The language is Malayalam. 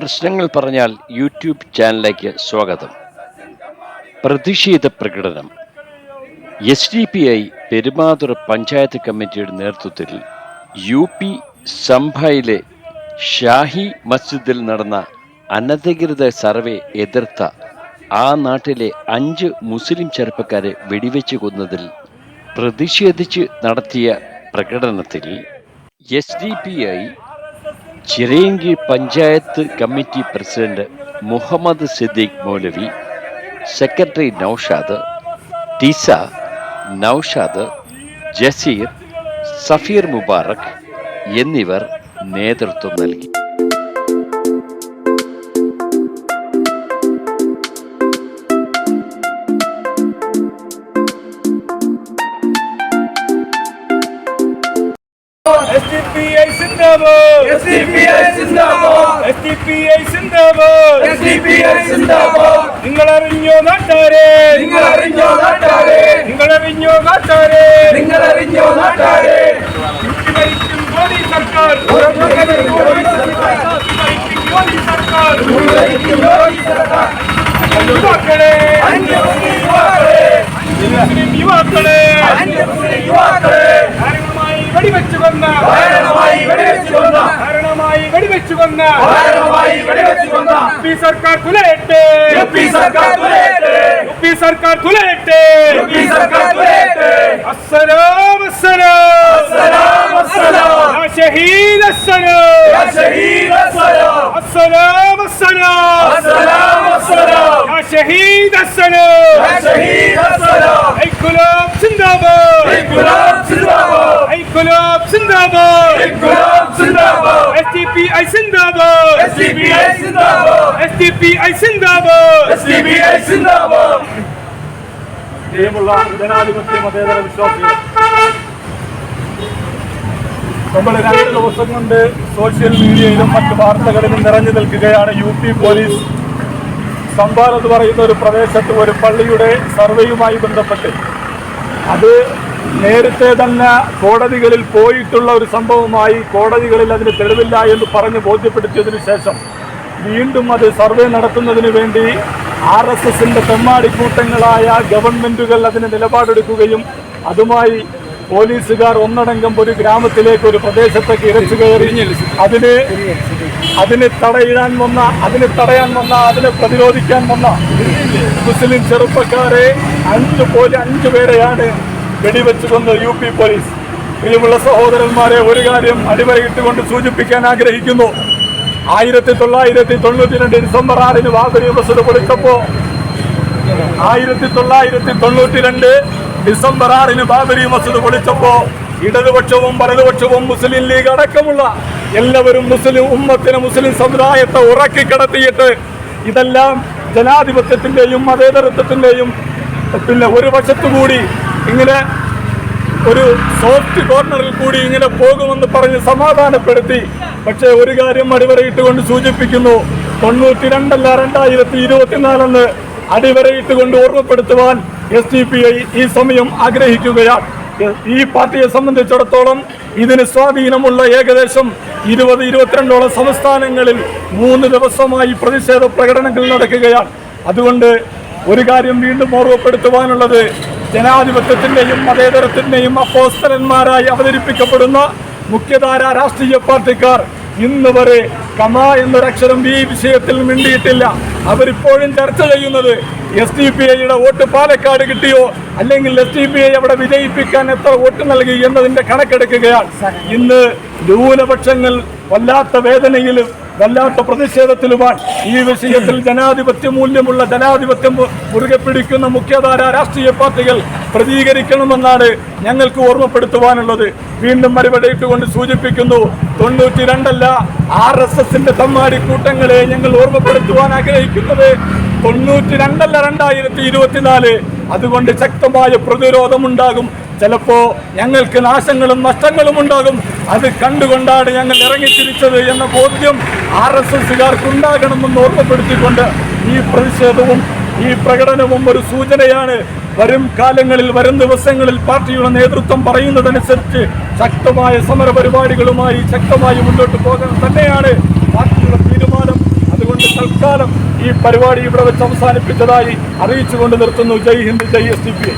പ്രശ്നങ്ങൾ പറഞ്ഞാൽ യൂട്യൂബ് ചാനലിലേക്ക് സ്വാഗതം. പ്രതിഷേധ പ്രകടനം. SDPI പെരുമാതുറ പഞ്ചായത്ത് കമ്മിറ്റിയുടെ നേതൃത്വത്തിൽ UP സംഭയിലെ ഷാഹി മസ്ജിദിൽ നടന്ന അനധികൃത സർവേ എതിർത്ത ആ നാട്ടിലെ 5 മുസ്ലിം ചെറുപ്പക്കാരെ വെടിവെച്ച് കൊന്നതിൽ പ്രതിഷേധിച്ച് നടത്തിയ പ്രകടനത്തിൽ SDPI Chirayinkeezhu panchayat committee president Muhammad Siddique Moulavi, secretary Noushad, Tisa, Noushad, Jaseer, Safeer Mubarak എന്നിവർ നേതൃത്വം നൽകി. SDPI Zindabad, SDPI Zindabad, SDPI Zindabad, SDPI Zindabad. നിങ്ങളറിഞ്ഞോ നാട്ടാരെ, നിങ്ങളറിഞ്ഞോ നാട്ടാരെ, നിങ്ങളറിഞ്ഞോ നാട്ടാരെ, നിങ്ങളറിഞ്ഞോ നാട്ടാരെ. Modi സർക്കാർ, മോദി സർക്കാർ, യുവാക്കളെ, മുസ്ലിം യുവാക്കളെ, യുവാക്കളെ വെടിവെച്ചു കൊന്ന, കാരണമായി വെടിവെച്ചു കൊന്ന, യുപി സർക്കാർ തുലയട്ടെ, യുപി സർക്കാർ തുലയട്ടെ, യുപി സർക്കാർ തുലയട്ടെ, യുപി സർക്കാർ തുലയട്ടെ. അസ്സലാം അസ്സലാം അസ്സലാം അസ്സലാം യാ ഷഹീദ് അസ്സലാം, യാ ഷഹീദ് അസ്സലാം, അസ്സലാം അസ്സലാം അസ്സലാം അസ്സലാം യാ ഷഹീദ് അസ്സലാം, യാ ഷഹീദ് അസ്സലാം. ഇൻഖിലാബ് സിന്ദാബാദ്, ഇൻഖിലാബ് സിന്ദാബാദ്, ഇൻഖിലാബ് സിന്ദാബാദ്, ഇൻഖിലാബ് സിന്ദാബാദ്. SDPI സിന്ദാബാദ്, SDPI സിന്ദാബാദ്, SDPI സിന്ദാബാദ്, SDPI സിന്ദാബാദ്. പ്രിയമുള്ള ജനാധിപത്യ മതേതര വിശ്വാസികൾ, നമ്മൾ 2 ദിവസം കൊണ്ട് സോഷ്യൽ മീഡിയയിലും മറ്റു വാർത്തകളിലും നിറഞ്ഞു നിൽക്കുകയാണ് UP പോലീസ് സംഭാൽ എന്ന് പറയുന്ന ഒരു പ്രദേശത്ത് ഒരു പള്ളിയുടെ സർവേയുമായി ബന്ധപ്പെട്ട് അത് നേരത്തെ തന്നെ കോടതികളിൽ പോയിട്ടുള്ള ഒരു സംഭവമായി കോടതികളിൽ അതിന് തെളിവില്ല എന്ന് പറഞ്ഞ് ബോധ്യപ്പെടുത്തിയതിനു ശേഷം വീണ്ടും അത് സർവേ നടത്തുന്നതിന് വേണ്ടി RSSന്റെ തെമ്മാടിക്കൂട്ടങ്ങളായ ഗവൺമെൻറ്റുകൾ അതിന് നിലപാടെടുക്കുകയും അതുമായി പോലീസുകാർ ഒന്നടങ്കം ഒരു ഗ്രാമത്തിലേക്ക് ഒരു പ്രദേശത്തേക്ക് ഇരച്ചു കയറി അതിനെ തടയാൻ വന്ന അതിനെ പ്രതിരോധിക്കാൻ വന്ന മുസ്ലിം ചെറുപ്പക്കാരെ 5 പേരെയാണ് വെടിവെച്ചു കൊന്ന UP പോലീസ്. പ്രിയമുള്ള സഹോദരന്മാരെ, ഒരു കാര്യം അടിവരയിട്ടുകൊണ്ട് സൂചിപ്പിക്കാൻ ആഗ്രഹിക്കുന്നു. 1992 ഡിസംബർ 6 ബാബരി മസ്ജിദ് പൊളിച്ചപ്പോൾ 1992 ഡിസംബർ 6 ബാബരി മസ്ജിദ് പൊളിച്ചപ്പോൾ ഇടതുപക്ഷവും വലതുപക്ഷവും മുസ്ലിം ലീഗ് അടക്കമുള്ള എല്ലാവരും മുസ്ലിം ഉമ്മത്തിനെ, മുസ്ലിം സമുദായത്തെ ഉറക്കി കിടത്തിയിട്ട് ഇതെല്ലാം ജനാധിപത്യത്തിൻ്റെയും മതേതരത്വത്തിൻ്റെയും ഒരു വശത്തുകൂടി ഇങ്ങനെ ഒരു സോഫ്റ്റ് കോർണറിൽ കൂടി ഇങ്ങനെ പോകുമെന്ന് പറഞ്ഞ് സമാധാനപ്പെടുത്തി. പക്ഷേ ഒരു കാര്യം അടിവരയിട്ടുകൊണ്ട് സൂചിപ്പിക്കുന്നു, 92 അല്ല 2024 അടിവരയിട്ടുകൊണ്ട് ഓർമ്മപ്പെടുത്തുവാൻ SDPI ഈ സമയം ആഗ്രഹിക്കുകയാണ്. ഈ പാർട്ടിയെ സംബന്ധിച്ചിടത്തോളം ഇതിന് സ്വാധീനമുള്ള ഏകദേശം 20-22 സംസ്ഥാനങ്ങളിൽ 3 ദിവസമായി പ്രതിഷേധ പ്രകടനങ്ങൾ നടക്കുകയാണ്. അതുകൊണ്ട് ഒരു കാര്യം വീണ്ടും ഓർമ്മപ്പെടുത്തുവാനുള്ളത്, ജനാധിപത്യത്തിൻ്റെയും മതേതരത്തിൻ്റെയും അപ്പോസ്തലന്മാരായി അവതരിപ്പിക്കപ്പെടുന്ന മുഖ്യധാര രാഷ്ട്രീയ പാർട്ടിക്കാർ ഇന്ന് വരെ കമാ എന്നൊരക്ഷരം ഈ വിഷയത്തിൽ മിണ്ടിയിട്ടില്ല. അവരിപ്പോഴും ചർച്ച ചെയ്യുന്നത് SDPIയുടെ വോട്ട് പാലക്കാട് കിട്ടിയോ, അല്ലെങ്കിൽ SDPI അവിടെ വിജയിപ്പിക്കാൻ എത്ര വോട്ട് നൽകി എന്നതിൻ്റെ കണക്കെടുക്കുകയാണ്. ഇന്ന് ന്യൂനപക്ഷങ്ങൾ വല്ലാത്ത വേദനയിലും വല്ലാത്ത പ്രതിഷേധത്തിലുമാണ്. ഈ വിഷയത്തിൽ ജനാധിപത്യ മൂല്യമുള്ള, ജനാധിപത്യം മുറുകെ പിടിക്കുന്ന മുഖ്യധാര രാഷ്ട്രീയ പാർട്ടികൾ പ്രതികരിക്കണമെന്നാണ് ഞങ്ങൾക്ക് ഓർമ്മപ്പെടുത്തുവാനുള്ളത്. വീണ്ടും മറുപടിയിട്ടുകൊണ്ട് സൂചിപ്പിക്കുന്നു, 92 അല്ല RSSന്റെ തമ്മാടിക്കൂട്ടങ്ങളെ ഞങ്ങൾ ഓർമ്മപ്പെടുത്തുവാൻ ആഗ്രഹിക്കുന്നത് 92 അല്ല 2024. അതുകൊണ്ട് ശക്തമായ പ്രതിരോധമുണ്ടാകും. ചിലപ്പോൾ ഞങ്ങൾക്ക് നാശങ്ങളും നഷ്ടങ്ങളും ഉണ്ടാകും. അത് കണ്ടുകൊണ്ടാണ് ഞങ്ങൾ ഇറങ്ങിത്തിരിച്ചത് എന്ന ബോധ്യം RSSകാർക്കുണ്ടാകണമെന്ന് ഓർമ്മപ്പെടുത്തിക്കൊണ്ട് ഈ പ്രതിഷേധവും ഈ പ്രകടനവും ഒരു സൂചനയാണ്. വരും കാലങ്ങളിൽ, വരും ദിവസങ്ങളിൽ പാർട്ടിയുടെ നേതൃത്വം പറയുന്നതനുസരിച്ച് ശക്തമായ സമര പരിപാടികളുമായി ശക്തമായി മുന്നോട്ട് പോകാൻ തന്നെയാണ് പാർട്ടിയുടെ തീരുമാനം. തൽക്കാലം ഈ പരിപാടി ഇവിടെ വെച്ച് അവസാനിപ്പിച്ചതായി അറിയിച്ചുകൊണ്ട് നിർത്തുന്നു. ജയ് ഹിന്ദ്, ജയ് SDPI.